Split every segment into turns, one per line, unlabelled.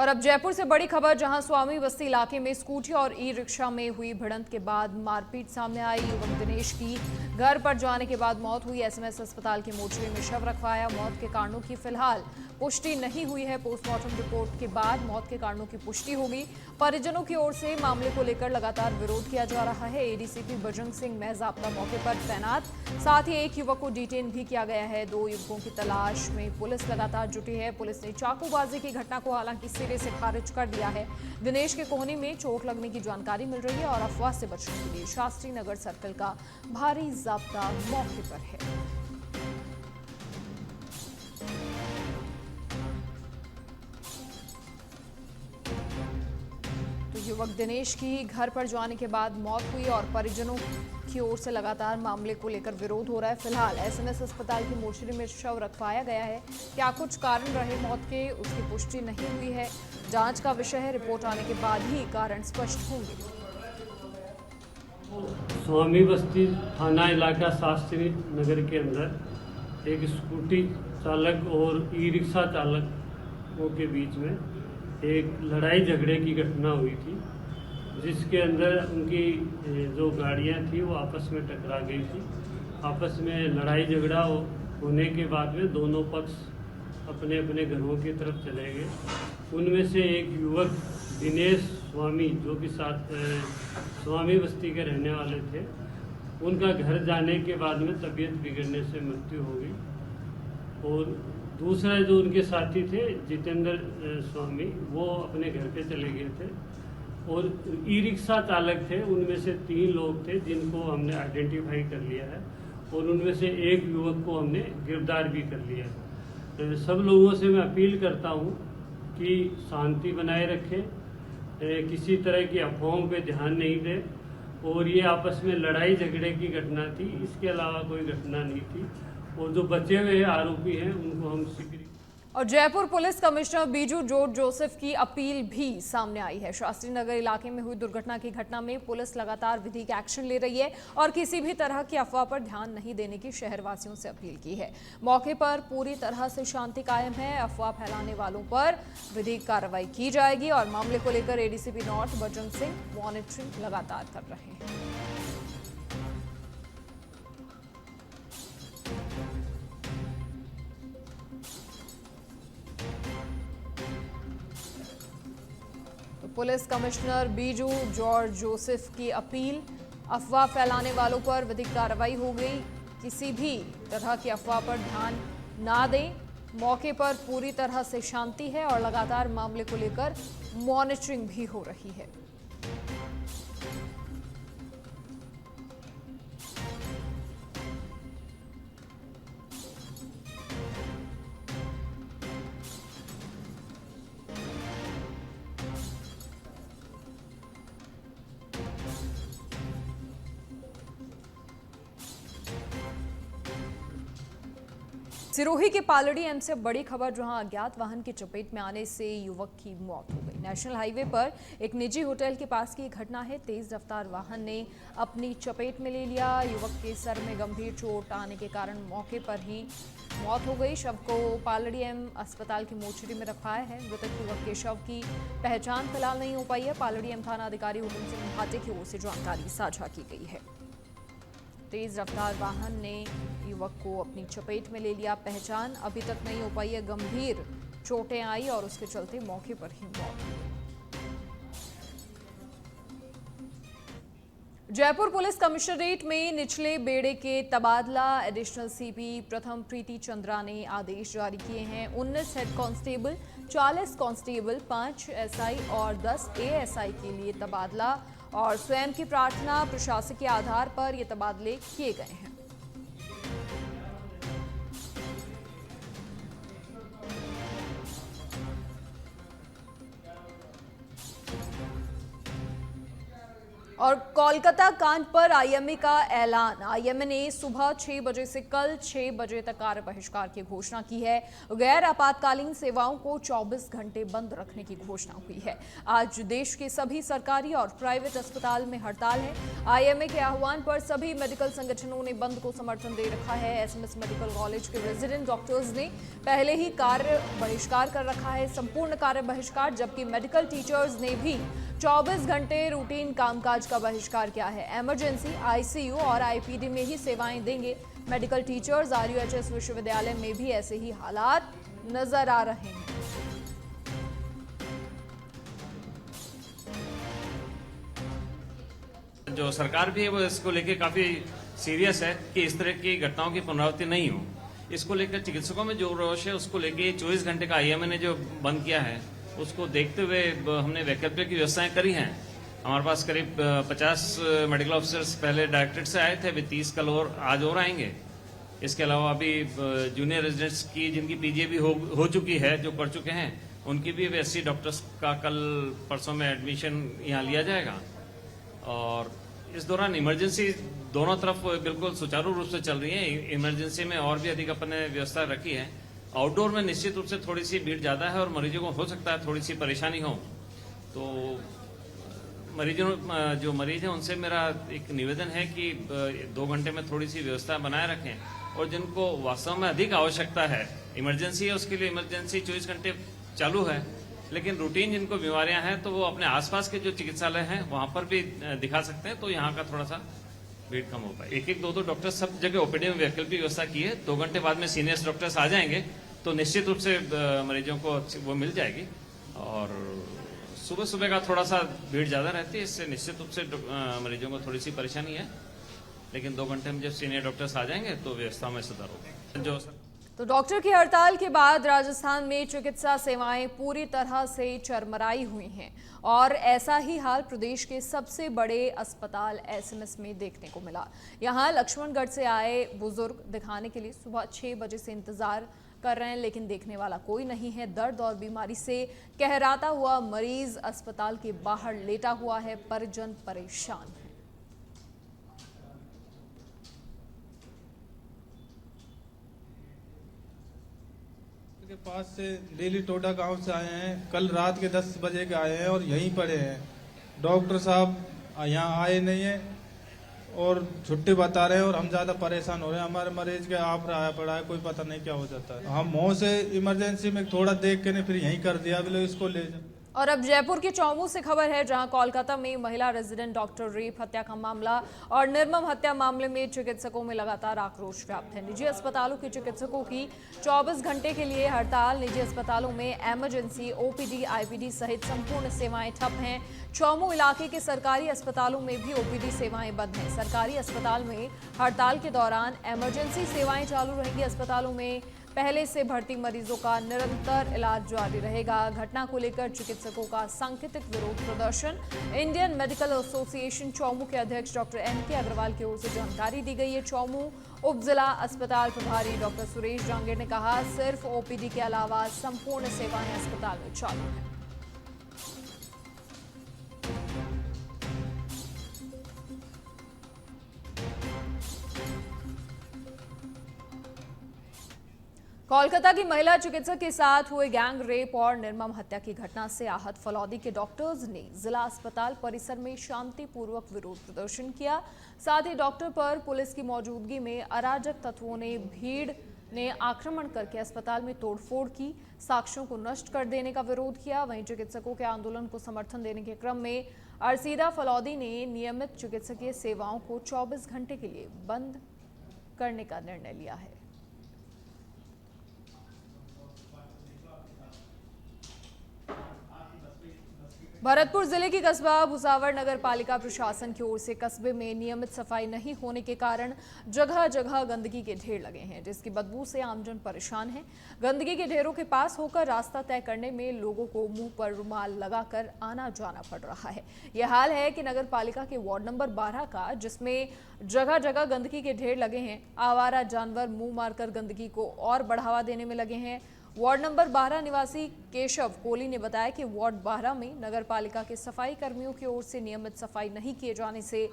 और अब जयपुर से बड़ी खबर, जहां स्वामी बस्ती इलाके में स्कूटी और ई रिक्शा में हुई भिड़ंत के बाद मारपीट सामने आई। युवक दिनेश की घर पर जाने के बाद मौत हुई। एसएमएस अस्पताल के मोर्चरी में शव रखवाया। मौत के कारणों की फिलहाल पुष्टि नहीं हुई है। पोस्टमार्टम रिपोर्ट के बाद मौत के कारणों की पुष्टि होगी। परिजनों की ओर से मामले को लेकर लगातार विरोध किया जा रहा है। एडीसीपी बजरंग सिंह मेहजाब्ता मौके पर तैनात, साथ ही एक युवक को डिटेन भी किया गया है। 2 युवकों की तलाश में पुलिस लगातार जुटी है। पुलिस ने चाकूबाजी की घटना को हालांकि सिरे से खारिज कर दिया है। दिनेश के कोहनी में चोट लगने की जानकारी मिल रही है और अफवाह से बचने के लिए शास्त्री नगर सर्कल का भारी जाब्ता मौके पर है। युवक दिनेश की घर पर जाने के बाद मौत हुई और परिजनों की ओर से लगातार मामले को लेकर विरोध हो रहा है। फिलहाल एसएमएस अस्पताल की मोर्चरी में शव रखवाया गया है। क्या कुछ कारण रहे मौत के, उसकी पुष्टि नहीं हुई है। जांच का विषय है। रिपोर्ट आने के बाद ही कारण स्पष्ट होंगे।
स्वामी बस्ती थाना इलाका शास्त्री नगर के अंदर एक स्कूटी चालक और ई रिक्शा चालकों के बीच में एक लड़ाई झगड़े की घटना हुई थी, जिसके अंदर उनकी जो गाड़ियां थी वो आपस में टकरा गई थी। आपस में लड़ाई झगड़ा होने के बाद में दोनों पक्ष अपने अपने घरों की तरफ चले गए। उनमें से एक युवक दिनेश स्वामी, जो कि स्वामी बस्ती के रहने वाले थे, उनका घर जाने के बाद में तबीयत बिगड़ने से मृत्यु हो गई। और दूसरा जो उनके साथी थे जितेंद्र स्वामी, वो अपने घर पे चले गए थे। और ई रिक्शा चालक थे, उनमें से 3 लोग थे जिनको हमने आइडेंटिफाई कर लिया है और उनमें से एक युवक को हमने गिरफ्तार भी कर लिया है। तो सब लोगों से मैं अपील करता हूँ कि शांति बनाए रखें, किसी तरह की अफवाहों पे ध्यान नहीं दें। और ये आपस में लड़ाई झगड़े की घटना थी, इसके अलावा कोई घटना नहीं थी। और जो बचे हुए आरोपी हैं उनको हम शीघ्र।
और Jaipur police commissioner Biju George Joseph की अपील भी सामने आई है। शास्त्री नगर इलाके में हुई दुर्घटना की घटना में पुलिस लगातार विधिक एक्शन ले रही है और किसी भी तरह की अफवाह पर ध्यान नहीं देने की शहरवासियों से अपील की है। मौके पर पूरी तरह से शांति कायम है। अफवाह फैलाने वालों पर विधिक कार्रवाई की जाएगी और मामले को लेकर ADCP north Bajrang Singh monitoring लगातार कर रहे हैं। Police commissioner Biju George Joseph की अपील, अफवाह फैलाने वालों पर विधिक कार्रवाई हो गई। किसी भी तरह की अफवाह पर ध्यान ना दें। मौके पर पूरी तरह से शांति है और लगातार मामले को लेकर मॉनिटरिंग भी हो रही है। सिरोही के पालड़ी एम से बड़ी खबर, जहां अज्ञात वाहन की चपेट में आने से युवक की मौत हो गई। नेशनल हाईवे पर एक निजी होटल के पास की घटना है। तेज रफ्तार वाहन ने अपनी चपेट में ले लिया। युवक के सर में गंभीर चोट आने के कारण मौके पर ही मौत हो गई। शव को पालड़ी एम अस्पताल की मोर्चरी में रखवाया है। मृतक युवक के शव की पहचान फिलहाल नहीं हो पाई है। पालड़ी एम थाना अधिकारी हुकुम सिंह भाटे की ओर से जानकारी साझा की गई है। तेज रफ्तार वाहन ने युवक को अपनी चपेट में ले लिया। पहचान अभी तक नहीं हो पाई है। गंभीर चोटें आई और उसके चलते मौके पर ही मौत हो गई। जयपुर पुलिस कमिश्नरेट में निचले बेड़े के तबादला एडिशनल सीपी प्रथम प्रीति चंद्रा ने आदेश जारी किए हैं। 19 हेड कांस्टेबल, 40 कांस्टेबल, 5 एसआई और 10 एएसआई के लिए तबादला और स्वयं की प्रार्थना प्रशासकीय आधार पर ये तबादले किए गए हैं। और कोलकाता कांड पर आईएमए का ऐलान। आईएमए ने सुबह 6 बजे से कल 6 बजे तक कार्य बहिष्कार की घोषणा की है। गैर आपातकालीन सेवाओं को 24 घंटे बंद रखने की घोषणा हुई है। आज देश के सभी सरकारी और प्राइवेट अस्पताल में हड़ताल है। आईएमए के आह्वान पर सभी मेडिकल संगठनों ने बंद को समर्थन दे रखा है। एसएमएस मेडिकल कॉलेज के रेजिडेंट डॉक्टर्स ने पहले ही कार्य बहिष्कार कर रखा है, संपूर्ण कार्य बहिष्कार, जबकि मेडिकल टीचर्स ने भी 24 घंटे रूटीन कामकाज का बहिष्कार किया है। इमरजेंसी, आईसीयू और आईपीडी में ही सेवाएं देंगे मेडिकल टीचर्स। आरयूएचएस विश्वविद्यालय में भी ऐसे ही हालात नजर आ रहे हैं।
जो सरकार भी है वो इसको लेके काफी सीरियस है कि इस तरह की घटनाओं की पुनरावृत्ति नहीं हो। इसको लेकर चिकित्सकों में जो रोष है उसको लेके 24 घंटे का आईएमए ने जो बंद किया है उसको देखते हुए हमने वैकल्पिक की व्यवस्थाएं करी हैं। हमारे पास करीब 50 मेडिकल ऑफिसर्स पहले डायरेक्टरेट से आए थे, अभी 30 कल और आज और आएंगे। इसके अलावा अभी जूनियर रेजिडेंट्स की जिनकी पीजीए भी हो चुकी है, जो कर चुके हैं, उनकी भी 80 डॉक्टर्स का कल परसों में एडमिशन यहाँ लिया जाएगा। और इस दौरान इमरजेंसी दोनों तरफ बिल्कुल सुचारू रूप से चल रही है। इमरजेंसी में और भी अधिक अपन ने व्यवस्था रखी है। आउटडोर में निश्चित रूप से थोड़ी सी भीड़ ज्यादा है और मरीजों को हो सकता है थोड़ी सी परेशानी हो, तो जो मरीज हैं उनसे मेरा एक निवेदन है कि 2 घंटे में थोड़ी सी व्यवस्था बनाए रखें। और जिनको वास्तव में अधिक आवश्यकता है, इमरजेंसी है, उसके लिए इमरजेंसी 24 घंटे चालू है, लेकिन रूटीन जिनको बीमारियां हैं तो वो अपने आसपास के जो चिकित्सालय हैं वहां पर भी दिखा सकते हैं, तो यहाँ का थोड़ा सा भीड़ कम हो पाए। 1-1, 2-2 डॉक्टर सब जगह ओपीडी में वैकल्पिक व्यवस्था की है। 2 घंटे बाद में सीनियर डॉक्टर्स आ जाएंगे तो निश्चित रूप से मरीजों को वो मिल जाएगी। और सुबह सुबह का थोड़ा सा भीड़ ज्यादा रहती है, इससे निश्चित रूप से मरीजों को थोड़ी सी परेशानी है, लेकिन 2 घंटे में जब सीनियर डॉक्टर्स आ जाएंगे तो व्यवस्था में सुधार होगा।
तो डॉक्टर की हड़ताल के बाद राजस्थान में चिकित्सा सेवाएं पूरी तरह से चरमराई हुई हैं और ऐसा ही हाल प्रदेश के सबसे बड़े अस्पताल एसएमएस में देखने को मिला। यहां लक्ष्मणगढ़ से आए बुजुर्ग दिखाने के लिए सुबह 6 बजे से इंतजार कर रहे हैं, लेकिन देखने वाला कोई नहीं है। दर्द और बीमारी से कहराता हुआ मरीज अस्पताल के बाहर लेटा हुआ है, परिजन परेशान है।
के पास से डेली टोडा गांव से आए हैं, कल रात के 10 बजे के आए हैं और यहीं पड़े हैं। डॉक्टर साहब यहाँ आए नहीं है और छुट्टी बता रहे हैं और हम ज्यादा परेशान हो रहे हैं। हमारे मरीज के आप आया पड़ा है, कोई पता नहीं क्या हो जाता है। हम मुंह से इमरजेंसी में थोड़ा देख के नहीं फिर यहीं कर दिया, बोले इसको ले जाओ।
और अब जयपुर के चौमू से खबर है, जहां कोलकाता में महिला रेजिडेंट डॉक्टर रेप हत्या का मामला और निर्मम हत्या मामले में चिकित्सकों में लगातार आक्रोश व्याप्त है। निजी अस्पतालों के चिकित्सकों की 24 घंटे के लिए हड़ताल। निजी अस्पतालों में इमरजेंसी, ओपीडी, आईपीडी सहित संपूर्ण सेवाएं ठप हैं। चौमू इलाके के सरकारी अस्पतालों में भी ओपीडी सेवाएं बंद हैं। सरकारी अस्पताल में हड़ताल के दौरान इमरजेंसी सेवाएं चालू रहेंगी। अस्पतालों में पहले से भर्ती मरीजों का निरंतर इलाज जारी रहेगा। घटना को लेकर चिकित्सकों का सांकेतिक विरोध प्रदर्शन। इंडियन मेडिकल एसोसिएशन चौमू के अध्यक्ष डॉक्टर एन.के. अग्रवाल की ओर से जानकारी दी गई है। चौमू उप जिला अस्पताल प्रभारी डॉक्टर सुरेश जांगीर ने कहा, सिर्फ ओपीडी के अलावा संपूर्ण सेवाएं अस्पताल में चालू है। कोलकाता की महिला चिकित्सक के साथ हुए गैंग रेप और निर्मम हत्या की घटना से आहत फलौदी के डॉक्टर्स ने जिला अस्पताल परिसर में शांतिपूर्वक विरोध प्रदर्शन किया। साथ ही डॉक्टर पर पुलिस की मौजूदगी में अराजक तत्वों ने भीड़ ने आक्रमण करके अस्पताल में तोड़फोड़ की, साक्ष्यों को नष्ट कर देने का विरोध किया। वहीं चिकित्सकों के आंदोलन को समर्थन देने के क्रम में अरसीदा फलौदी ने नियमित चिकित्सकीय सेवाओं को 24 घंटे के लिए बंद करने का निर्णय लिया है। भरतपुर जिले की कस्बा भुसावर नगर पालिका प्रशासन की ओर से कस्बे में नियमित सफाई नहीं होने के कारण जगह जगह गंदगी के ढेर लगे हैं, जिसकी बदबू से आमजन परेशान है। गंदगी के ढेरों के पास होकर रास्ता तय करने में लोगों को मुंह पर रुमाल लगाकर आना जाना पड़ रहा है। यह हाल है कि नगर पालिका के वार्ड नंबर 12 का, जिसमें जगह जगह गंदगी के ढेर लगे हैं। आवारा जानवर मुंह मारकर गंदगी को और बढ़ावा देने में लगे हैं। वार्ड नंबर 12 निवासी केशव कोहली ने बताया कि वार्ड 12 में नगर पालिका के सफाई कर्मियों की ओर से नियमित सफाई नहीं किए जाने से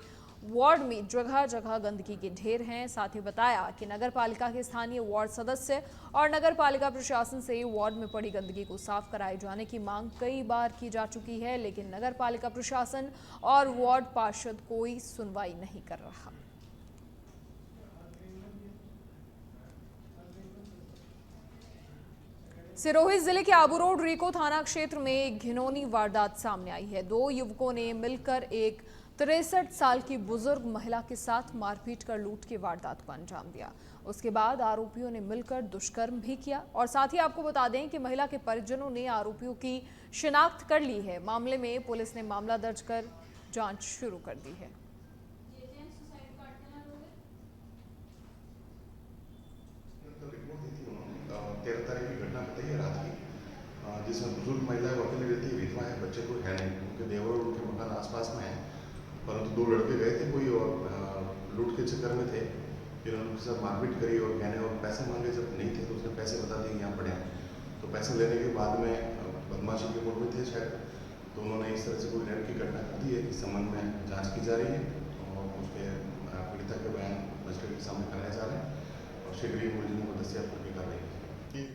वार्ड में जगह जगह गंदगी के ढेर हैं। साथ ही बताया कि नगर पालिका के स्थानीय वार्ड सदस्य और नगर पालिका प्रशासन से वार्ड में पड़ी गंदगी को साफ कराए जाने की मांग कई बार की जा चुकी है, लेकिन नगर पालिका प्रशासन और वार्ड पार्षद कोई सुनवाई नहीं कर रहा। सिरोही जिले के आबू रोड रीको थाना क्षेत्र में एक घिनौनी वारदात सामने आई है। 2 युवकों ने मिलकर एक 63 साल की बुजुर्ग महिला के साथ मारपीट कर लूट की वारदात को अंजाम दिया। उसके बाद आरोपियों ने मिलकर दुष्कर्म भी किया और साथ ही आपको बता दें कि महिला के परिजनों ने आरोपियों की शिनाख्त कर ली है। मामले में पुलिस ने मामला दर्ज कर जांच शुरू कर दी है।
13 तारीख की घटना बताई है रात की, जिसमें बुजुर्ग महिला वो अकेली रहती है, विधवा है, बच्चे कोई है नहीं, उनके देवर और उनके मकान आसपास में है। परंतु 2 लड़के गए थे कोई और लूट के चक्कर में थे, फिर उनके साथ मारपीट करी और गहने और पैसे मांगे। जब नहीं थे तो उसने पैसे बता दिए यहाँ पड़े हैं। तो पैसे लेने के बाद में बदमाशी के मूड में थे शायद, तो उन्होंने इस तरह से कोई रेप की घटना कर दी है। इस संबंध में जाँच की जा रही है और उसके पीड़िता के बयान मजिस्ट्रेट के सामने कराए जा रहे हैं और शीघ्र ही मुलजिमों को दस्तियाब करके कार्रवाई की।